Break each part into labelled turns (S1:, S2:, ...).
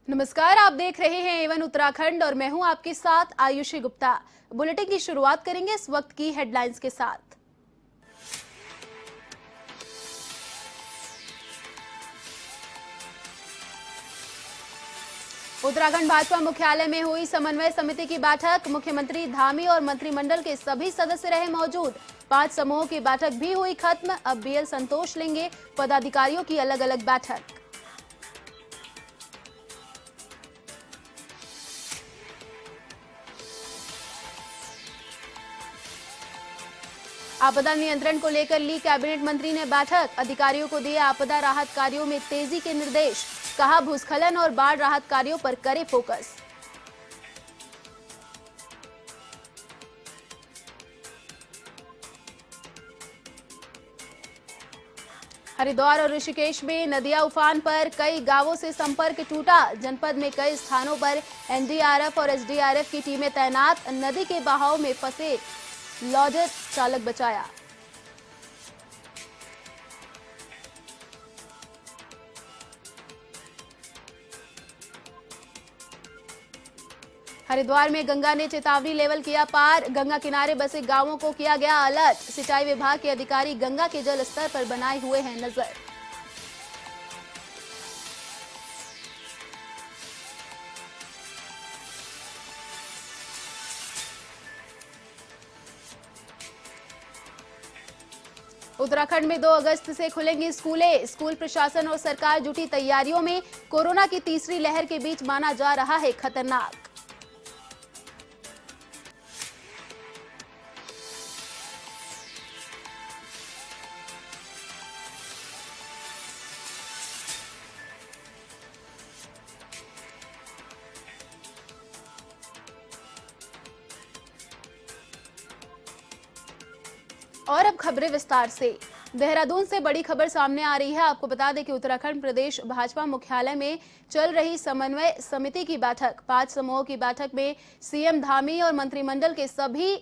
S1: नमस्कार, आप देख रहे हैं एवन उत्तराखंड और मैं हूं आपके साथ आयुषी गुप्ता। बुलेटिन की शुरुआत करेंगे इस वक्त की हेडलाइंस के साथ। उत्तराखंड भाजपा मुख्यालय में हुई समन्वय समिति की बैठक। मुख्यमंत्री धामी और मंत्रिमंडल के सभी सदस्य रहे मौजूद। 5 समूहों की बैठक भी हुई खत्म। अब बीएल संतोष लेंगे पदाधिकारियों की अलग अलग बैठक। आपदा नियंत्रण को लेकर ली कैबिनेट मंत्री ने बैठक। अधिकारियों को दिए आपदा राहत कार्यों में तेजी के निर्देश। कहा, भूस्खलन और बाढ़ राहत कार्यों पर करे फोकस। हरिद्वार और ऋषिकेश में नदियां उफान पर, कई गांवों से संपर्क टूटा। जनपद में कई स्थानों पर एनडीआरएफ और एसडीआरएफ की टीमें तैनात। नदी के बहाव में फंसे लॉजर चालक बचाया। हरिद्वार में गंगा ने चेतावनी लेवल किया पार। गंगा किनारे बसे गांवों को किया गया अलर्ट। सिंचाई विभाग के अधिकारी गंगा के जल स्तर पर बनाए हुए हैं नजर। उत्तराखंड में 2 अगस्त से खुलेंगी स्कूलें। स्कूल प्रशासन और सरकार जुटी तैयारियों में। कोरोना की तीसरी लहर के बीच माना जा रहा है खतरनाक। और अब खबरें विस्तार से। देहरादून से बड़ी खबर सामने आ रही है। आपको बता दें कि उत्तराखंड प्रदेश भाजपा मुख्यालय में चल रही समन्वय समिति की बैठक, 5 समूहों की बैठक में सीएम धामी और मंत्रिमंडल के सभी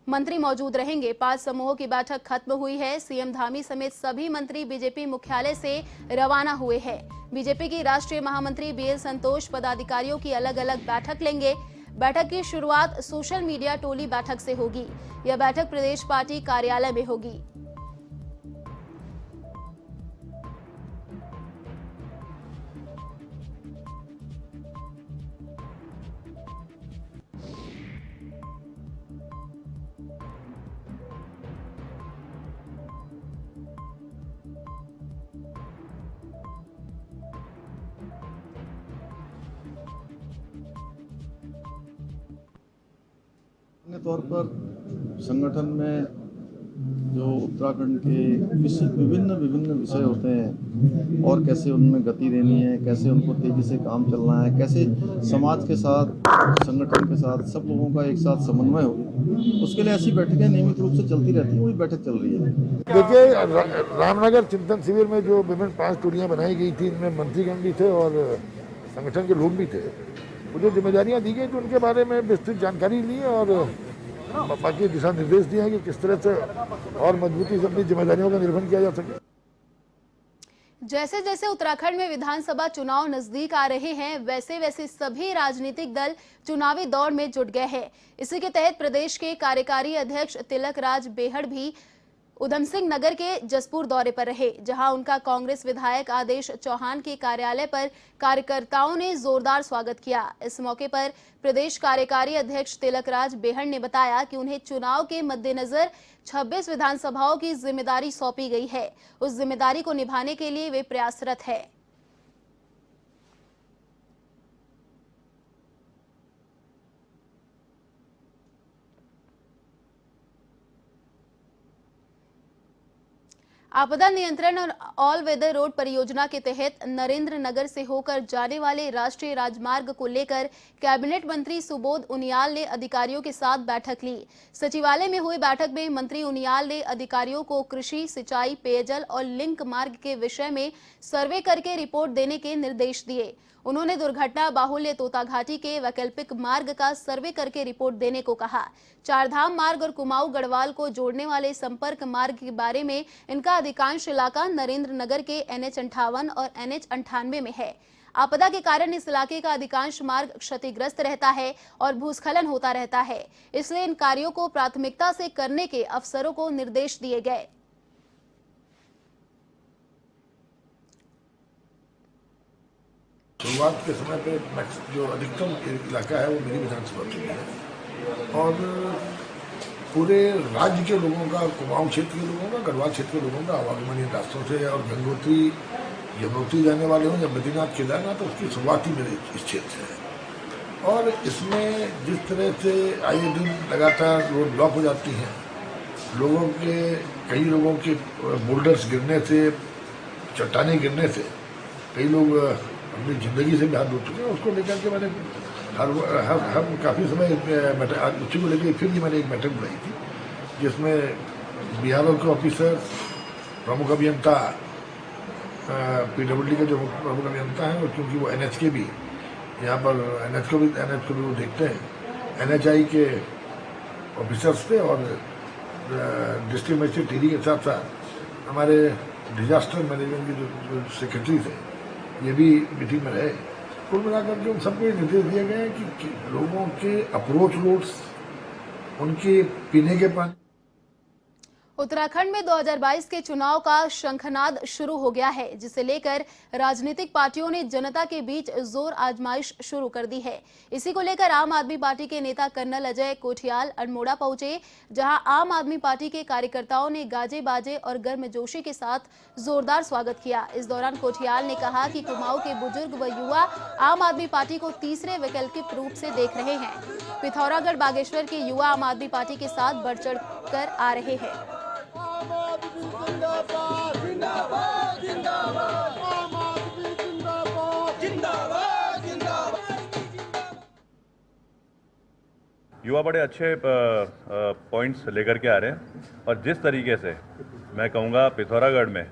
S1: मंत्री मौजूद रहेंगे। 5 समूहों की बैठक खत्म हुई है। सीएम धामी समेत सभी मंत्री बीजेपी मुख्यालय से रवाना हुए हैं। बीजेपी की राष्ट्रीय महामंत्री बीएल संतोष पदाधिकारियों की अलग अलग बैठक लेंगे। बैठक की शुरुआत सोशल मीडिया टोली बैठक से होगी। यह बैठक प्रदेश पार्टी कार्यालय में होगी।
S2: अन्य तौर पर संगठन में जो उत्तराखंड के विभिन्न विषय होते हैं और कैसे उनमें गति देनी है, कैसे उनको तेजी से काम चलना है, कैसे समाज के साथ, संगठन के साथ सब लोगों का एक साथ समन्वय हो, उसके लिए ऐसी बैठकें नियमित रूप से चलती रहती हैं। वही बैठक चल रही है।
S3: देखिए, रामनगर चिंतन शिविर में जो विभिन्न 5 टोलियाँ बनाई गई थी, इनमें मंत्रीगण भी थे और संगठन के लोग भी थे। वो जो जिम्मेदारियाँ दी गई, तो उनके बारे में विस्तृत जानकारी ली और बाकी दिशा निर्देश दिए हैं कि किस तरह से और मजबूती से अपनी जिम्मेदारियों का निर्वहन किया जा सके।
S1: जैसे जैसे उत्तराखंड में विधानसभा चुनाव नजदीक आ रहे हैं, वैसे वैसे सभी राजनीतिक दल चुनावी दौड़ में जुट गए हैं। इसी के तहत प्रदेश के कार्यकारी अध्यक्ष तिलक राज बेहड़ भी उधम सिंह नगर के जसपुर दौरे पर रहे, जहां उनका कांग्रेस विधायक आदेश चौहान के कार्यालय पर कार्यकर्ताओं ने जोरदार स्वागत किया। इस मौके पर प्रदेश कार्यकारी अध्यक्ष तिलक राज बेहड़ ने बताया कि उन्हें चुनाव के मद्देनजर 26 विधानसभाओं की जिम्मेदारी सौंपी गई है। उस जिम्मेदारी को निभाने के लिए वे प्रयासरत है। आपदा नियंत्रण और ऑल वेदर रोड परियोजना के तहत नरेंद्र नगर से होकर जाने वाले राष्ट्रीय राजमार्ग को लेकर कैबिनेट मंत्री सुबोध उनियाल ने अधिकारियों के साथ बैठक ली। सचिवालय में हुई बैठक में मंत्री उनियाल ने अधिकारियों को कृषि, सिंचाई, पेयजल और लिंक मार्ग के विषय में सर्वे करके रिपोर्ट देने के निर्देश दिए। उन्होंने दुर्घटना बाहुल्य तोता घाटी के वैकल्पिक मार्ग का सर्वे करके रिपोर्ट देने को कहा। चारधाम मार्ग और कुमाऊं गढ़वाल को जोड़ने वाले संपर्क मार्ग के बारे में इनका अधिकांश इलाका नरेंद्र नगर के NH-58 और NH-98 में है। आपदा के कारण इस इलाके का अधिकांश मार्ग क्षतिग्रस्त रहता है और भूस्खलन होता रहता है, इसलिए इन कार्यों को प्राथमिकता से करने के अफसरों को निर्देश दिए गए।
S3: शुरुआत के समय पे जो अधिकतम इलाका है वो मेरी विधानसभा चुनी है और पूरे राज्य के लोगों का, कुमाऊं क्षेत्र के लोगों का, गढ़वाल क्षेत्र के लोगों का आवागमन रास्तों से और गंगोत्री यमुनोत्री जाने वाले हों या बद्रीनाथ केदारनाथ, तो उसकी शुरुआत ही मेरे इस क्षेत्र से है। और इसमें जिस तरह से आए दिन लगातार रोड ब्लॉक हो जाती हैं, कई लोगों के बोल्डर्स गिरने से, चट्टानें गिरने से कई लोग अपनी ज़िंदगी से भी हाथ धो चुके हैं। उसको लेकर के मैंने हर काफ़ी समय उसी को लेकर फिर भी मैंने एक बैठक बुलाई थी, जिसमें BRO के ऑफिसर, प्रमुख अभियंता, PWD के जो प्रमुख अभियंता हैं, और क्योंकि वो NH के भी यहाँ पर NH को भी वो देखते हैं, NHI के ऑफिसर्स थे और डिस्ट्रिक्ट मजिस्ट्रेट टीडी के साथ साथ हमारे डिजास्टर मैनेजमेंट के जो सेक्रेटरी थे, ये भी मीटिंग में रहे। कुल मिलाकर के उन सबको ये निर्देश दिए गए हैं कि लोगों के अप्रोच रोड्स, उनके पीने के पानी।
S1: उत्तराखंड में 2022 के चुनाव का शंखनाद शुरू हो गया है, जिसे लेकर राजनीतिक पार्टियों ने जनता के बीच जोर आजमाइश शुरू कर दी है। इसी को लेकर आम आदमी पार्टी के नेता कर्नल अजय कोठियाल अल्मोड़ा पहुंचे, जहां आम आदमी पार्टी के कार्यकर्ताओं ने गाजे बाजे और गर्मजोशी के साथ जोरदार स्वागत किया। इस दौरान कोठियाल ने कहा कि कुमाऊं के बुजुर्ग व युवा आम आदमी पार्टी को तीसरे वैकल्पिक रूप से देख रहे हैं। पिथौरागढ़ बागेश्वर के युवा आम आदमी पार्टी के साथ बढ़ चढ़ कर आ रहे हैं।
S4: युवा बड़े अच्छे पॉइंट्स लेकर के आ रहे हैं और जिस तरीके से मैं कहूँगा पिथौरागढ़ में,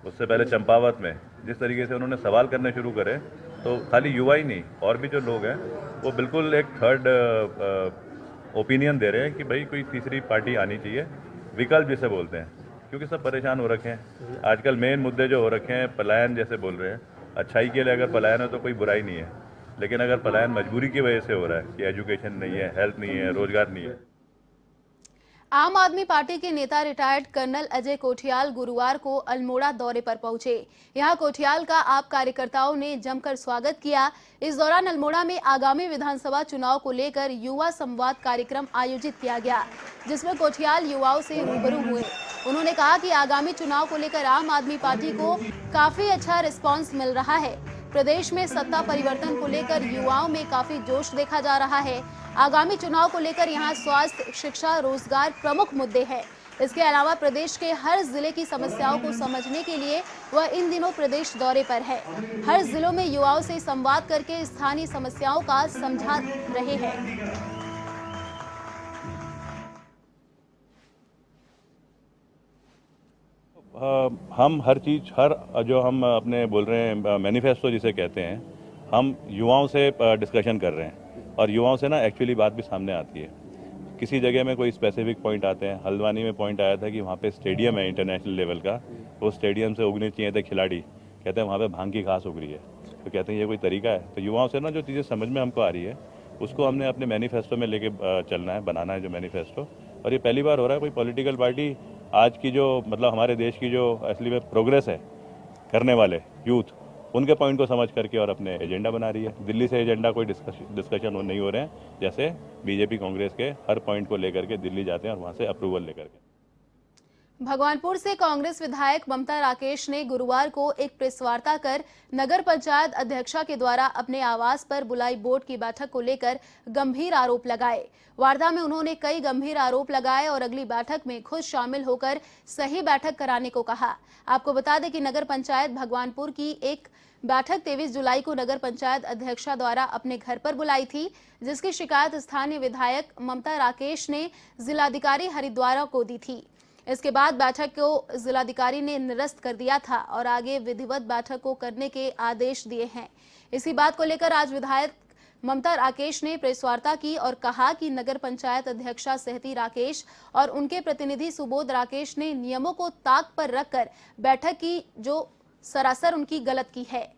S4: उससे पहले चंपावत में, जिस तरीके से उन्होंने सवाल करने शुरू करे, तो खाली युवा ही नहीं और भी जो लोग हैं वो बिल्कुल एक थर्ड ओपिनियन दे रहे हैं कि भाई कोई तीसरी पार्टी आनी चाहिए, विकल्प जिसे बोलते हैं, क्योंकि सब परेशान हो रखे हैं। आजकल मेन मुद्दे जो हो रखे हैं, पलायन जैसे बोल रहे हैं। अच्छाई के लिए अगर पलायन है तो कोई बुराई नहीं है, लेकिन अगर पलायन मजबूरी की वजह से हो रहा है कि एजुकेशन नहीं है, हेल्थ नहीं है, रोजगार नहीं है।
S1: आम आदमी पार्टी के नेता रिटायर्ड कर्नल अजय कोठियाल गुरुवार को अल्मोड़ा दौरे पर पहुंचे। यहां कोठियाल का आप कार्यकर्ताओं ने जमकर स्वागत किया। इस दौरान अल्मोड़ा में आगामी विधानसभा चुनाव को लेकर युवा संवाद कार्यक्रम आयोजित किया गया, जिसमें कोठियाल युवाओं से रूबरू हुए। उन्होंने कहा कि आगामी चुनाव को लेकर आम आदमी पार्टी को काफी अच्छा रिस्पांस मिल रहा है। प्रदेश में सत्ता परिवर्तन को लेकर युवाओं में काफी जोश देखा जा रहा है। आगामी चुनाव को लेकर यहां स्वास्थ्य, शिक्षा, रोजगार प्रमुख मुद्दे हैं। इसके अलावा प्रदेश के हर जिले की समस्याओं को समझने के लिए वह इन दिनों प्रदेश दौरे पर है। हर जिलों में युवाओं से संवाद करके स्थानीय समस्याओं का समझा रहे हैं।
S4: हम हर चीज़, जो हम अपने बोल रहे हैं मैनिफेस्टो जिसे कहते हैं, हम युवाओं से डिस्कशन कर रहे हैं और युवाओं से ना एक्चुअली बात भी सामने आती है। किसी जगह में कोई स्पेसिफिक पॉइंट आते हैं। हल्द्वानी में पॉइंट आया था कि वहाँ पे स्टेडियम है इंटरनेशनल लेवल का, वो स्टेडियम से उगने चाहिए थे खिलाड़ी, कहते हैं वहाँ पे भांग की घास उग रही है। तो कहते हैं ये कोई तरीका है? तो युवाओं से ना जो चीज़ें समझ में हमको आ रही है उसको हमने अपने मैनिफेस्टो में लेके चलना है, बनाना है जो मैनिफेस्टो। और ये पहली बार हो रहा है कोई पॉलिटिकल पार्टी आज की जो मतलब हमारे देश की जो असली में प्रोग्रेस है करने वाले यूथ, उनके पॉइंट को समझ करके और अपने एजेंडा बना रही है। दिल्ली से एजेंडा कोई डिस्कशन नहीं हो रहे हैं, जैसे बीजेपी कांग्रेस के हर पॉइंट को लेकर के दिल्ली जाते हैं और वहाँ से अप्रूवल लेकर के।
S1: भगवानपुर से कांग्रेस विधायक ममता राकेश ने गुरुवार को एक प्रेस वार्ता कर नगर पंचायत अध्यक्षा के द्वारा अपने आवास पर बुलाई बोर्ड की बैठक को लेकर गंभीर आरोप लगाए। वार्ता में उन्होंने कई गंभीर आरोप लगाए और अगली बैठक में खुद शामिल होकर सही बैठक कराने को कहा। आपको बता दें कि नगर पंचायत भगवानपुर की एक बैठक 23 जुलाई को नगर पंचायत अध्यक्षा द्वारा अपने घर पर बुलाई थी, जिसकी शिकायत स्थानीय विधायक ममता राकेश ने जिलाधिकारी हरिद्वार को दी थी। इसके बाद बैठक को जिलाधिकारी ने निरस्त कर दिया था और आगे विधिवत बैठक को करने के आदेश दिए हैं। इसी बात को लेकर आज विधायक ममता राकेश ने प्रेस वार्ता की और कहा कि नगर पंचायत अध्यक्षा सहती राकेश और उनके प्रतिनिधि सुबोध राकेश ने नियमों को ताक पर रखकर बैठक की, जो सरासर उनकी गलत की है।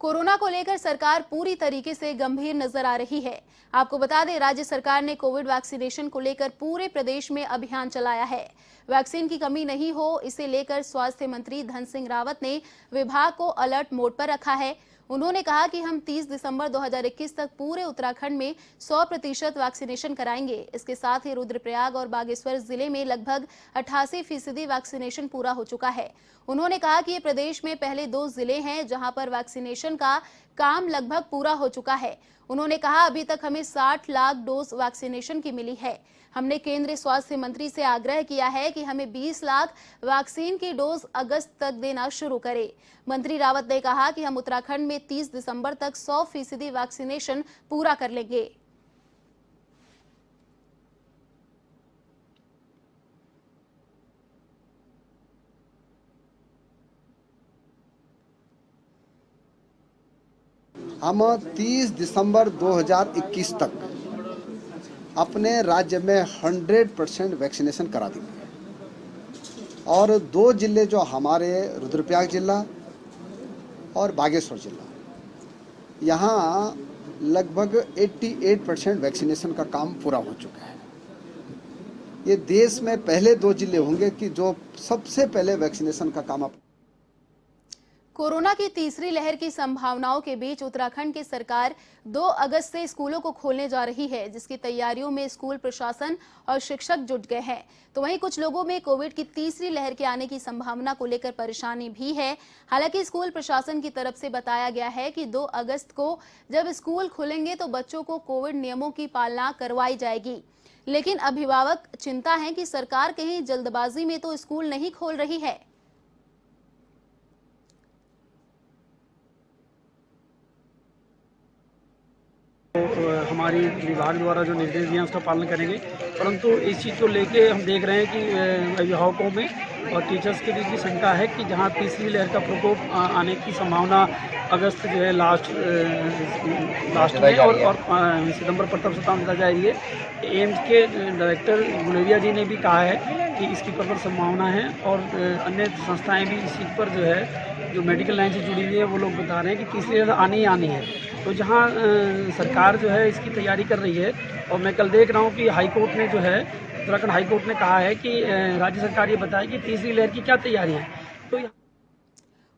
S1: कोरोना को लेकर सरकार पूरी तरीके से गंभीर नजर आ रही है। आपको बता दें, राज्य सरकार ने कोविड वैक्सीनेशन को लेकर पूरे प्रदेश में अभियान चलाया है। वैक्सीन की कमी नहीं हो, इसे लेकर स्वास्थ्य मंत्री धन सिंह रावत ने विभाग को अलर्ट मोड पर रखा है। उन्होंने कहा कि हम 30 दिसंबर 2021 तक पूरे उत्तराखंड में 100% वैक्सीनेशन कराएंगे। इसके साथ ही रुद्रप्रयाग और बागेश्वर जिले में लगभग 88% वैक्सीनेशन पूरा हो चुका है। उन्होंने कहा कि ये प्रदेश में पहले 2 जिले हैं जहां पर वैक्सीनेशन का काम लगभग पूरा हो चुका है। उन्होंने कहा अभी तक हमें 60 लाख डोज वैक्सीनेशन की मिली है। हमने केंद्रीय स्वास्थ्य मंत्री से आग्रह किया है कि हमें 20 लाख वैक्सीन की डोज अगस्त तक देना शुरू करें। मंत्री रावत ने कहा कि हम उत्तराखंड में 30 दिसंबर तक 100% वैक्सीनेशन पूरा कर लेंगे।
S5: हम 30 दिसंबर 2021 तक अपने राज्य में 100% वैक्सीनेशन करा देंगे और 2 जिले जो हमारे रुद्रप्रयाग जिला और बागेश्वर जिला, यहाँ लगभग 88% वैक्सीनेशन का काम पूरा हो चुका है। ये देश में पहले 2 जिले होंगे कि जो सबसे पहले वैक्सीनेशन का काम
S1: कोरोना की तीसरी लहर की संभावनाओं के बीच उत्तराखंड की सरकार 2 अगस्त से स्कूलों को खोलने जा रही है, जिसकी तैयारियों में स्कूल प्रशासन और शिक्षक जुट गए हैं। तो वहीं कुछ लोगों में कोविड की तीसरी लहर के आने की संभावना को लेकर परेशानी भी है। हालांकि स्कूल प्रशासन की तरफ से बताया गया है कि 2 अगस्त को जब स्कूल खुलेंगे तो बच्चों को कोविड नियमों की पालना करवाई जाएगी। लेकिन अभिभावक चिंता है कि सरकार कहीं जल्दबाजी में तो स्कूल नहीं खोल रही है।
S6: हमारी विभाग द्वारा जो निर्देश दिए हैं उसका पालन करेंगे, परंतु इस चीज़ को लेके हम देख रहे हैं कि अभिभावकों में और टीचर्स के बीच भी शंका है कि जहां तीसरी लहर का प्रकोप आने की संभावना अगस्त जो है लास्ट में और सितंबर प्रथम सप्ताह में जा रही है। एम्स के डायरेक्टर गुलेरिया जी ने भी कहा है कि इसकी प्रबल संभावना है और अन्य संस्थाएं भी इस चीज़ पर जो है जो मेडिकल लाइन से जुड़ी हुई है वो लोग बता रहे हैं कि तीसरी लहर आनी ही आनी है। तो जहां सरकार जो है इसकी तैयारी कर रही है और मैं कल देख रहा हूं कि हाई कोर्ट ने जो है उत्तराखंड हाई कोर्ट ने कहा है कि राज्य सरकार ये बताए कि तीसरी लहर की क्या तैयारी है। तो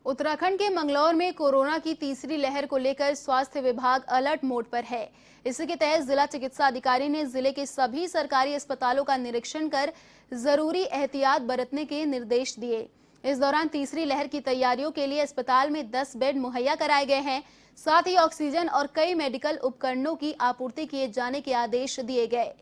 S1: उत्तराखंड के मंगलौर में कोरोना की तीसरी लहर को लेकर स्वास्थ्य विभाग अलर्ट मोड पर है। इसी के तहत जिला चिकित्सा अधिकारी ने जिले के सभी सरकारी अस्पतालों का निरीक्षण कर जरूरी एहतियात बरतने के निर्देश दिए। इस दौरान तीसरी लहर की तैयारियों के लिए अस्पताल में 10 बेड मुहैया कराए गए हैं। साथ ही ऑक्सीजन और कई मेडिकल उपकरणों की आपूर्ति किए जाने के आदेश दिए गए।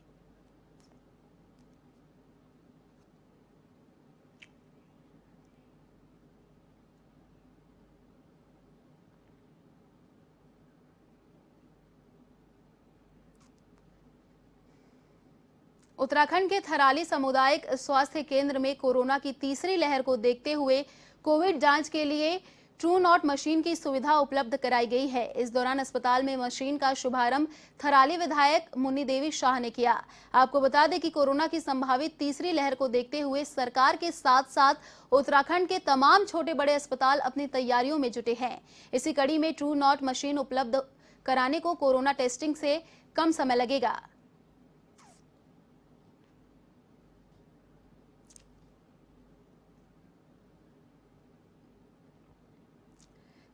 S1: उत्तराखंड के थराली सामुदायिक स्वास्थ्य केंद्र में कोरोना की तीसरी लहर को देखते हुए कोविड जांच के लिए ट्रू नॉट मशीन की सुविधा उपलब्ध कराई गई है। इस दौरान अस्पताल में मशीन का शुभारंभ थराली विधायक मुन्नी देवी शाह ने किया। आपको बता दें कि कोरोना की संभावित तीसरी लहर को देखते हुए सरकार के साथ साथ उत्तराखंड के तमाम छोटे बड़े अस्पताल अपनी तैयारियों में जुटे हैं। इसी कड़ी में ट्रू नॉट मशीन उपलब्ध कराने को कोरोना टेस्टिंग से कम समय लगेगा।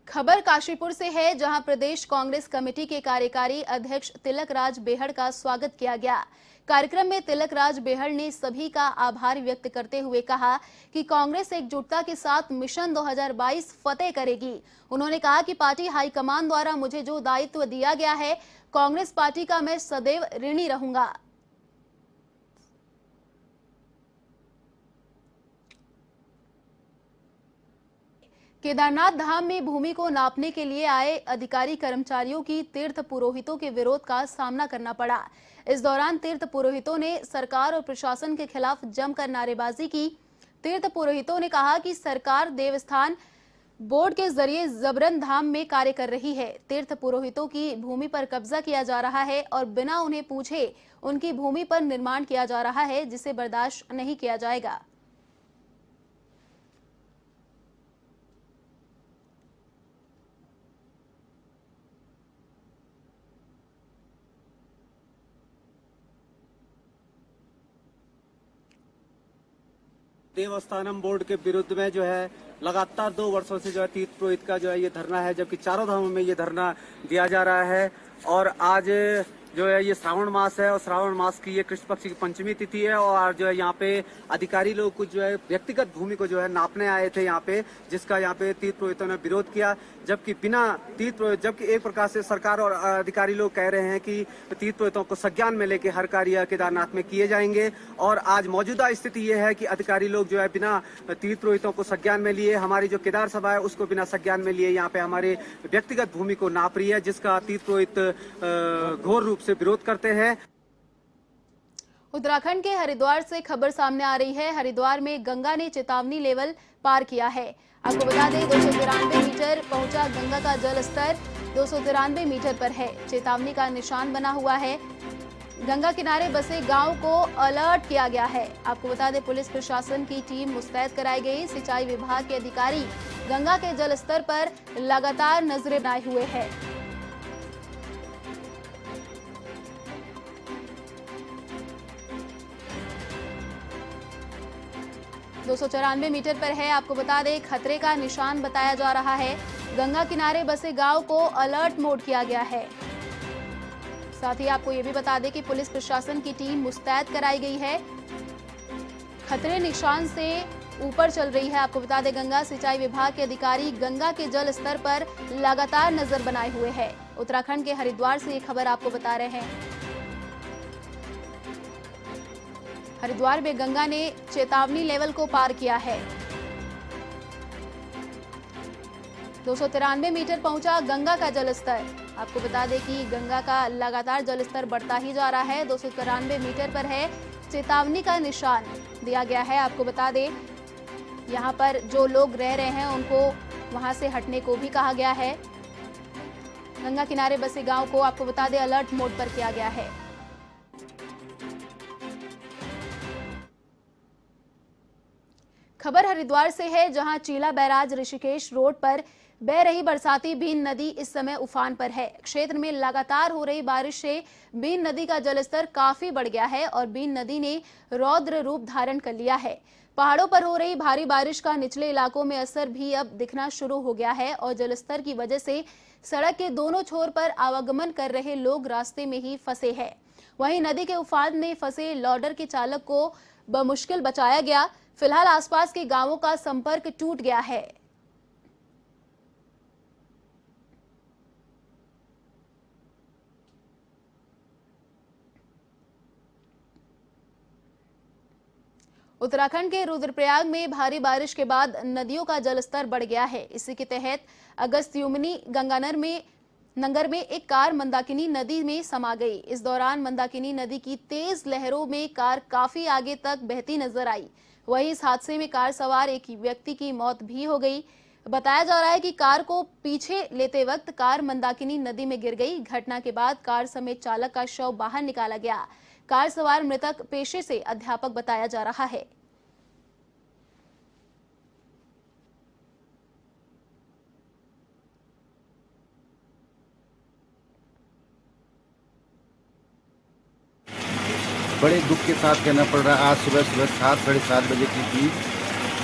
S1: खबर काशीपुर से है, जहां प्रदेश कांग्रेस कमेटी के कार्यकारी अध्यक्ष तिलक राज बेहड़ का स्वागत किया गया। कार्यक्रम में तिलक राज बेहड़ ने सभी का आभार व्यक्त करते हुए कहा कि कांग्रेस एकजुटता के साथ मिशन 2022 फतेह करेगी। उन्होंने कहा कि पार्टी हाईकमान द्वारा मुझे जो दायित्व दिया गया है, कांग्रेस पार्टी का मैं सदैव ऋणी रहूंगा। केदारनाथ धाम में भूमि को नापने के लिए आए अधिकारी कर्मचारियों की तीर्थ पुरोहितों के विरोध का सामना करना पड़ा। इस दौरान तीर्थ पुरोहितों ने सरकार और प्रशासन के खिलाफ जमकर नारेबाजी की। तीर्थ पुरोहितों ने कहा कि सरकार देवस्थान बोर्ड के जरिए जबरन धाम में कार्य कर रही है। तीर्थ पुरोहितों की भूमि पर कब्जा किया जा रहा है और बिना उन्हें पूछे उनकी भूमि पर निर्माण किया जा रहा है, जिसे बर्दाश्त नहीं किया जाएगा।
S7: देवस्थानम बोर्ड के विरुद्ध में जो है लगातार 2 वर्षों से जो है तीर्थ पुरोहित का जो है ये धरना है, जबकि चारों धामों में ये धरना दिया जा रहा है। और आज जो है ये श्रावण मास है और श्रावण मास की ये कृष्ण पक्ष की पंचमी तिथि है और जो है यहाँ पे अधिकारी लोग कुछ जो है व्यक्तिगत भूमि को जो है नापने आए थे यहाँ पे, जिसका यहाँ पे तीर्थ पुरोहितों ने विरोध किया। जबकि बिना तीर्थ पुरोहित, जबकि एक प्रकार से सरकार और अधिकारी लोग कह रहे हैं कि तीर्थ पुरोहितों को संज्ञान में लेके हर कार्य केदारनाथ में किए जाएंगे। और आज मौजूदा स्थिति ये है कि अधिकारी लोग जो है बिना तीर्थ पुरोहितों को संज्ञान में लिए, हमारी जो केदार सभा है उसको बिना संज्ञान में लिए यहाँ पे हमारे व्यक्तिगत भूमि को नाप रही है, जिसका तीर्थ पुरोहित घोर रूप से विरोध करते हैं।
S1: उत्तराखंड के हरिद्वार से खबर सामने आ रही है। हरिद्वार में गंगा ने चेतावनी लेवल पार किया है। आपको बता दें 293 मीटर पहुंचा गंगा का जल स्तर 293 मीटर पर है। चेतावनी का निशान बना हुआ है। गंगा किनारे बसे गांव को अलर्ट किया गया है। आपको बता दें पुलिस प्रशासन की टीम मुस्तैद कराई गई। सिंचाई विभाग के अधिकारी गंगा के जल स्तर पर लगातार नजरें बनाए हुए हैं। दो 294 मीटर पर है। आपको बता दें खतरे का निशान बताया जा रहा है। गंगा किनारे बसे गांव को अलर्ट मोड किया गया है। साथ ही आपको ये भी बता दें कि पुलिस प्रशासन की टीम मुस्तैद कराई गई है। खतरे निशान से ऊपर चल रही है। आपको बता दें गंगा सिंचाई विभाग के अधिकारी गंगा के जल स्तर पर लगातार नजर बनाए हुए हैं। उत्तराखंड के हरिद्वार से ये खबर आपको बता रहे हैं। हरिद्वार में गंगा ने चेतावनी लेवल को पार किया है। 293 मीटर पहुंचा गंगा का जलस्तर। आपको बता दें कि गंगा का लगातार जलस्तर बढ़ता ही जा रहा है। 293 मीटर पर है। चेतावनी का निशान दिया गया है। आपको बता दें यहां पर जो लोग रह रहे हैं उनको वहां से हटने को भी कहा गया है। गंगा किनारे बसे गांव को आपको बता दें अलर्ट मोड पर किया गया है। खबर हरिद्वार से है, जहां चीला बैराज ऋषिकेश रोड पर बह रही बरसाती बीन नदी इस समय उफान पर है। क्षेत्र में लगातार हो रही बारिश से बीन नदी का जलस्तर काफी बढ़ गया है और बीन नदी ने रौद्र रूप धारण कर लिया है। पहाड़ों पर हो रही भारी बारिश का निचले इलाकों में असर भी अब दिखना शुरू हो गया है और जलस्तर की वजह से सड़क के दोनों छोर पर आवागमन कर रहे लोग रास्ते में ही फंसे हैं। वहीं नदी के उफान में फंसे लॉडर के चालक को बमुश्किल बचाया गया। फिलहाल आसपास के गांवों का संपर्क टूट गया है। उत्तराखंड के रुद्रप्रयाग में भारी बारिश के बाद नदियों का जलस्तर बढ़ गया है। इसी के तहत अगस्त्युमनी नंगर में एक कार मंदाकिनी नदी में समा गई। इस दौरान मंदाकिनी नदी की तेज लहरों में कार काफी आगे तक बहती नजर आई। वहीं इस हादसे में कार सवार एक व्यक्ति की मौत भी हो गई। बताया जा रहा है कि कार को पीछे लेते वक्त कार मंदाकिनी नदी में गिर गई। घटना के बाद कार समेत चालक का शव बाहर निकाला गया। कार सवार मृतक पेशे से अध्यापक बताया जा रहा है।
S8: बड़े दुख के साथ कहना पड़ रहा है, आज सुबह 7 साढ़े 7 बजे के बीच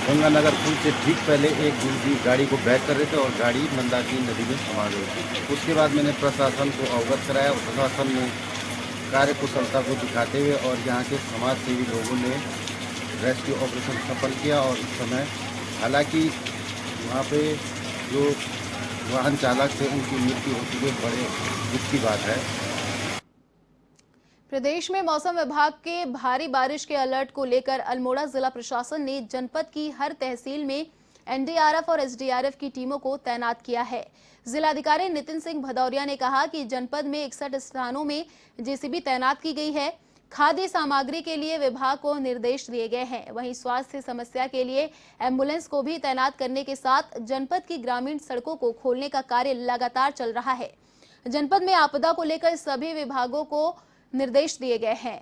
S8: गंगानगर पुल से ठीक पहले एक दूसरी गाड़ी को बैक कर रहे थे और गाड़ी मंदाकिनी नदी में समा गई थी। उसके बाद मैंने प्रशासन को अवगत कराया और प्रशासन ने कार्यकुशलता को दिखाते हुए और यहाँ के समाज सेवी लोगों ने रेस्क्यू ऑपरेशन सफल किया। और इस समय हालांकि वहाँ पे जो वाहन चालक थे उनकी मृत्यु हो चुकी है, बड़े दुख की बात है।
S1: प्रदेश में मौसम विभाग के भारी बारिश के अलर्ट को लेकर अल्मोड़ा जिला प्रशासन ने जनपद की हर तहसील में एनडीआरएफ और एसडीआरएफ की टीमों को तैनात किया है। जिलाधिकारी नितिन सिंह भदौरिया ने कहा कि जनपद में 61 स्थानों में जेसीबी तैनात की गई है। खाद्य सामग्री के लिए विभाग को निर्देश दिए गए हैं। वहीं स्वास्थ्य समस्या के लिए एम्बुलेंस को भी तैनात करने के साथ जनपद की ग्रामीण सड़कों को खोलने का कार्य लगातार चल रहा है। जनपद में आपदा को लेकर सभी विभागों को निर्देश दिए गए हैं।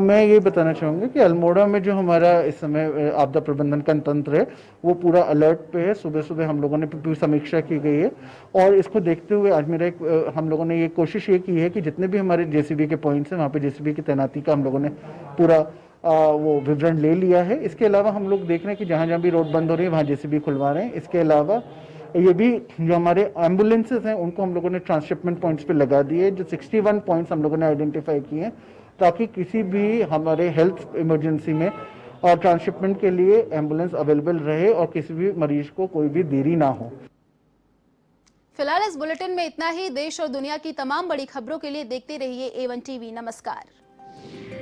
S9: मैं ये बताना चाहूँगा कि अल्मोड़ा में जो हमारा इस समय आपदा प्रबंधन का तंत्र है वो पूरा अलर्ट पे है। सुबह सुबह हम लोगों ने पूरी समीक्षा की गई है और इसको देखते हुए आज मेरा हम लोगों ने ये कोशिश ये की है कि जितने भी हमारे जेसीबी के पॉइंट्स हैं वहाँ पे जेसीबी की तैनाती का हम लोगों ने पूरा वो विवरण ले लिया है। इसके अलावा हम लोग देख रहे हैं कि जहाँ जहाँ भी रोड बंद हो रही है वहाँ जेसीबी खुलवा रहे हैं। इसके अलावा ये भी जो हमारे एम्बुलेंसेज हैं उनको हम लोगों ने ट्रांसशिपमेंट पॉइंट्स पे लगा दिए। जो 61 पॉइंट्स हम लोगों ने आइडेंटिफाई किए हैं ताकि किसी भी हमारे हेल्थ इमरजेंसी में और ट्रांसशिपमेंट के लिए एम्बुलेंस अवेलेबल रहे और किसी भी मरीज को कोई भी देरी ना हो।
S1: फिलहाल इस बुलेटिन में इतना ही। देश और दुनिया की तमाम बड़ी खबरों के लिए देखते रहिए A1 TV। नमस्कार।